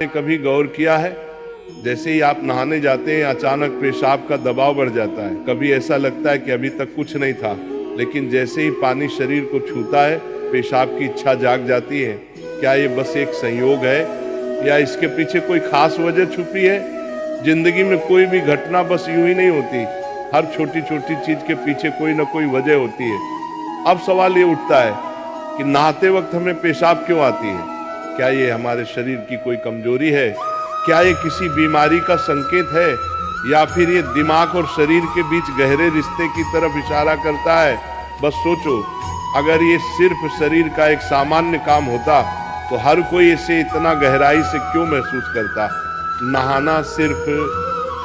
कभी गौर किया है, जैसे ही आप नहाने जाते हैं अचानक पेशाब का दबाव बढ़ जाता है। कभी ऐसा लगता है कि अभी तक कुछ नहीं था, लेकिन जैसे ही पानी शरीर को छूता है पेशाब की इच्छा जाग जाती है। क्या ये बस एक संयोग है या इसके पीछे कोई खास वजह छुपी है? जिंदगी में कोई भी घटना बस यूं ही नहीं होती, हर छोटी छोटी चीज के पीछे कोई ना कोई वजह होती है। अब सवाल ये उठता है कि नहाते वक्त हमें पेशाब क्यों आती है? क्या ये हमारे शरीर की कोई कमजोरी है? क्या ये किसी बीमारी का संकेत है, या फिर ये दिमाग और शरीर के बीच गहरे रिश्ते की तरफ इशारा करता है? बस सोचो, अगर ये सिर्फ शरीर का एक सामान्य काम होता तो हर कोई इसे इतना गहराई से क्यों महसूस करता? नहाना सिर्फ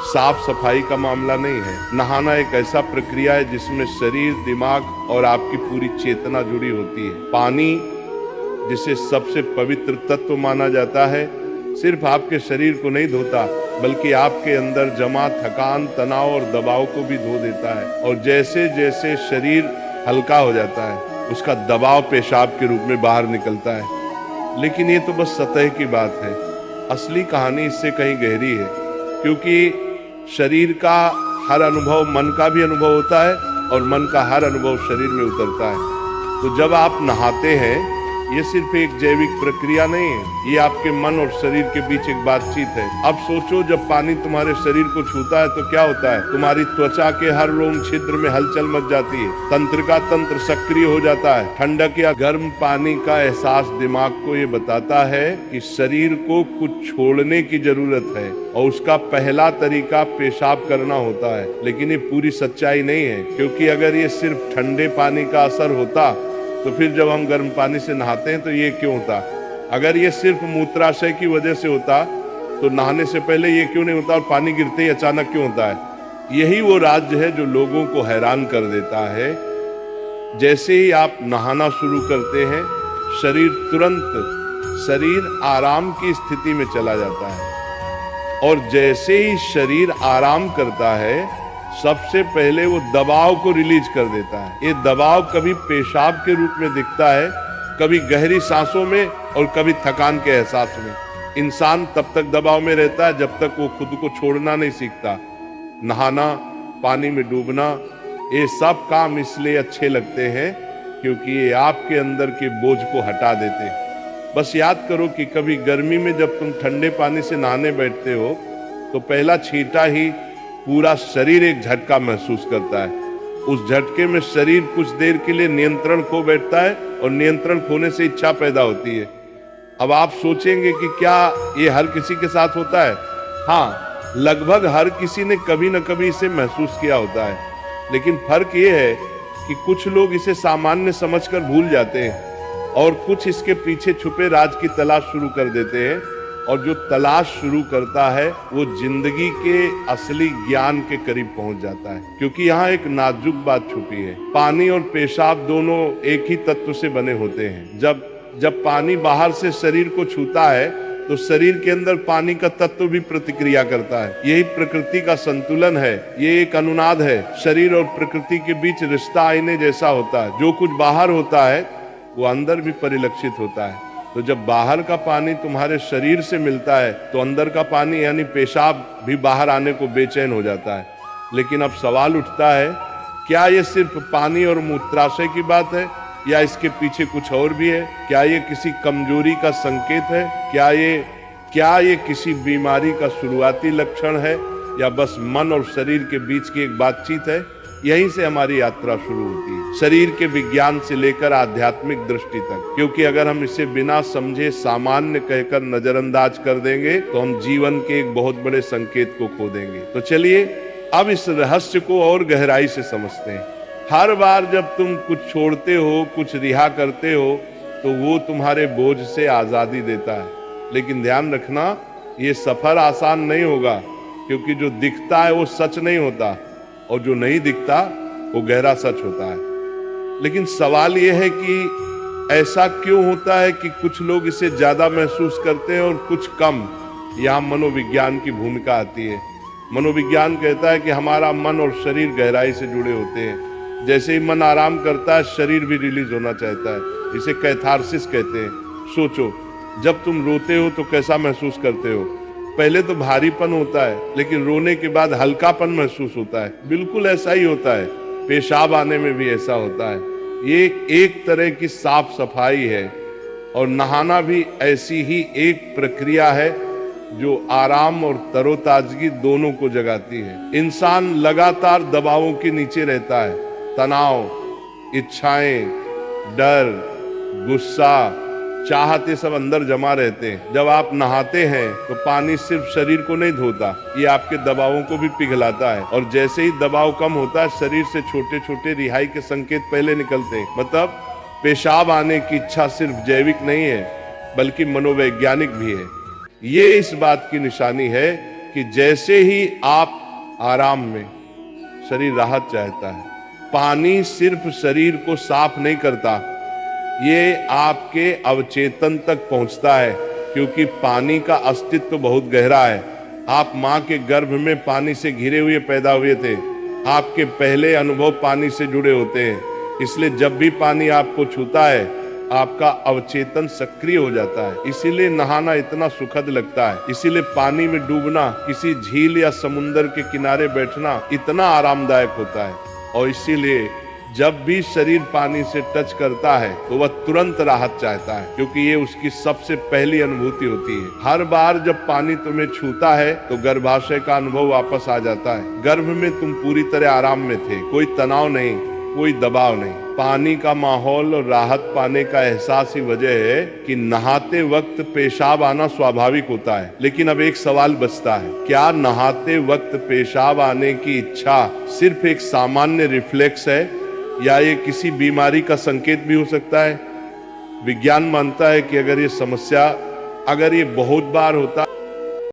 साफ सफाई का मामला नहीं है। नहाना एक ऐसा प्रक्रिया है जिसमें शरीर, दिमाग और आपकी पूरी चेतना जुड़ी होती है। पानी, जिसे सबसे पवित्र तत्व माना जाता है, सिर्फ आपके शरीर को नहीं धोता बल्कि आपके अंदर जमा थकान, तनाव और दबाव को भी धो देता है। और जैसे जैसे शरीर हल्का हो जाता है उसका दबाव पेशाब के रूप में बाहर निकलता है। लेकिन ये तो बस सतह की बात है, असली कहानी इससे कहीं गहरी है। क्योंकि शरीर का हर अनुभव मन का भी अनुभव होता है और मन का हर अनुभव शरीर में उतरता है। तो जब आप नहाते हैं ये सिर्फ एक जैविक प्रक्रिया नहीं है, ये आपके मन और शरीर के बीच एक बातचीत है। अब सोचो, जब पानी तुम्हारे शरीर को छूता है तो क्या होता है? तुम्हारी त्वचा के हर रोम छिद्र में हलचल मच जाती है, तंत्रिका तंत्र सक्रिय हो जाता है। ठंडक या गर्म पानी का एहसास दिमाग को ये बताता है कि शरीर को कुछ छोड़ने की जरूरत है और उसका पहला तरीका पेशाब करना होता है। लेकिन ये पूरी सच्चाई नहीं है, क्योंकि अगर ये सिर्फ ठंडे पानी का असर होता तो फिर जब हम गर्म पानी से नहाते हैं तो ये क्यों होता? अगर ये सिर्फ मूत्राशय की वजह से होता तो नहाने से पहले ये क्यों नहीं होता और पानी गिरते ही अचानक क्यों होता है? यही वो राज्य है जो लोगों को हैरान कर देता है। जैसे ही आप नहाना शुरू करते हैं शरीर आराम की स्थिति में चला जाता है, और जैसे ही शरीर आराम करता है सबसे पहले वो दबाव को रिलीज कर देता है। ये दबाव कभी पेशाब के रूप में दिखता है, कभी गहरी सांसों में और कभी थकान के एहसास में। इंसान तब तक दबाव में रहता है जब तक वो खुद को छोड़ना नहीं सीखता। नहाना, पानी में डूबना, ये सब काम इसलिए अच्छे लगते हैं क्योंकि ये आपके अंदर के बोझ को हटा देते हैं। बस याद करो कि कभी गर्मी में जब तुम ठंडे पानी से नहाने बैठते हो तो पहला छींटा ही पूरा शरीर एक झटका महसूस करता है। उस झटके में शरीर कुछ देर के लिए नियंत्रण खो बैठता है और नियंत्रण खोने से इच्छा पैदा होती है। अब आप सोचेंगे कि क्या ये हर किसी के साथ होता है? हाँ, लगभग हर किसी ने कभी न कभी इसे महसूस किया होता है। लेकिन फर्क ये है कि कुछ लोग इसे सामान्य समझकर भूल जाते हैं और कुछ इसके पीछे छुपे राज की तलाश शुरू कर देते हैं। और जो तलाश शुरू करता है वो जिंदगी के असली ज्ञान के करीब पहुंच जाता है, क्योंकि यहाँ एक नाजुक बात छुपी है। पानी और पेशाब दोनों एक ही तत्व से बने होते हैं। जब पानी बाहर से शरीर को छूता है तो शरीर के अंदर पानी का तत्व भी प्रतिक्रिया करता है। यही प्रकृति का संतुलन है, ये एक अनुनाद है। शरीर और प्रकृति के बीच रिश्ता आईने जैसा होता है। जो कुछ बाहर होता है वो अंदर भी परिलक्षित होता है। तो जब बाहर का पानी तुम्हारे शरीर से मिलता है तो अंदर का पानी यानी पेशाब भी बाहर आने को बेचैन हो जाता है। लेकिन अब सवाल उठता है, क्या ये सिर्फ पानी और मूत्राशय की बात है या इसके पीछे कुछ और भी है? क्या ये किसी कमजोरी का संकेत है? क्या ये किसी बीमारी का शुरुआती लक्षण है, या बस मन और शरीर के बीच की एक बातचीत है? यहीं से हमारी यात्रा शुरू होती है, शरीर के विज्ञान से लेकर आध्यात्मिक दृष्टि तक। क्योंकि अगर हम इसे बिना समझे सामान्य कहकर नजरअंदाज कर देंगे तो हम जीवन के एक बहुत बड़े संकेत को खो देंगे। तो चलिए अब इस रहस्य को और गहराई से समझते हैं। हर बार जब तुम कुछ छोड़ते हो, कुछ रिहा करते हो, तो वो तुम्हारे बोझ से आजादी देता है। लेकिन ध्यान रखना, ये सफर आसान नहीं होगा, क्योंकि जो दिखता है वो सच नहीं होता और जो नहीं दिखता वो गहरा सच होता है। लेकिन सवाल ये है कि ऐसा क्यों होता है कि कुछ लोग इसे ज्यादा महसूस करते हैं और कुछ कम? यहाँ मनोविज्ञान की भूमिका आती है। मनोविज्ञान कहता है कि हमारा मन और शरीर गहराई से जुड़े होते हैं। जैसे ही मन आराम करता है शरीर भी रिलीज होना चाहता है। इसे कैथारसिस कहते हैं। सोचो, जब तुम रोते हो तो कैसा महसूस करते हो? पहले तो भारीपन होता है, लेकिन रोने के बाद हल्कापन महसूस होता है। बिल्कुल ऐसा ही होता है, पेशाब आने में भी ऐसा होता है। ये एक तरह की साफ सफाई है, और नहाना भी ऐसी ही एक प्रक्रिया है जो आराम और तरोताजगी दोनों को जगाती है। इंसान लगातार दबावों के नीचे रहता है। तनाव, इच्छाएं, डर, गुस्सा, चाहते सब अंदर जमा रहते हैं। जब आप नहाते हैं तो पानी सिर्फ शरीर को नहीं धोता, ये आपके दबावों को भी पिघलाता है। और जैसे ही दबाव कम होता है, शरीर से छोटे छोटे रिहाई के संकेत पहले निकलते हैं। मतलब पेशाब आने की इच्छा सिर्फ जैविक नहीं है, बल्कि मनोवैज्ञानिक भी है। ये इस बात की निशानी है कि जैसे ही आप आराम में, शरीर राहत चाहता है। पानी सिर्फ शरीर को साफ नहीं करता, ये आपके अवचेतन तक पहुंचता है, क्योंकि पानी का अस्तित्व बहुत गहरा है। आप माँ के गर्भ में पानी से घिरे हुए पैदा हुए थे। आपके पहले अनुभव पानी से जुड़े होते हैं, इसलिए जब भी पानी आपको छूता है, आपका अवचेतन सक्रिय हो जाता है। इसीलिए नहाना इतना सुखद लगता है। इसीलिए पानी में डूबना, किसी झील या समुंदर के किनारे बैठना इतना आरामदायक होता है। और इसीलिए जब भी शरीर पानी से टच करता है तो वह तुरंत राहत चाहता है, क्योंकि ये उसकी सबसे पहली अनुभूति होती है। हर बार जब पानी तुम्हें छूता है तो गर्भाशय का अनुभव वापस आ जाता है। गर्भ में तुम पूरी तरह आराम में थे, कोई तनाव नहीं, कोई दबाव नहीं। पानी का माहौल और राहत पाने का एहसास ही वजह है कि नहाते वक्त पेशाब आना स्वाभाविक होता है। लेकिन अब एक सवाल बचता है, क्या नहाते वक्त पेशाब आने की इच्छा सिर्फ एक सामान्य रिफ्लेक्स है, या ये किसी बीमारी का संकेत भी हो सकता है? विज्ञान मानता है कि अगर ये बहुत बार होता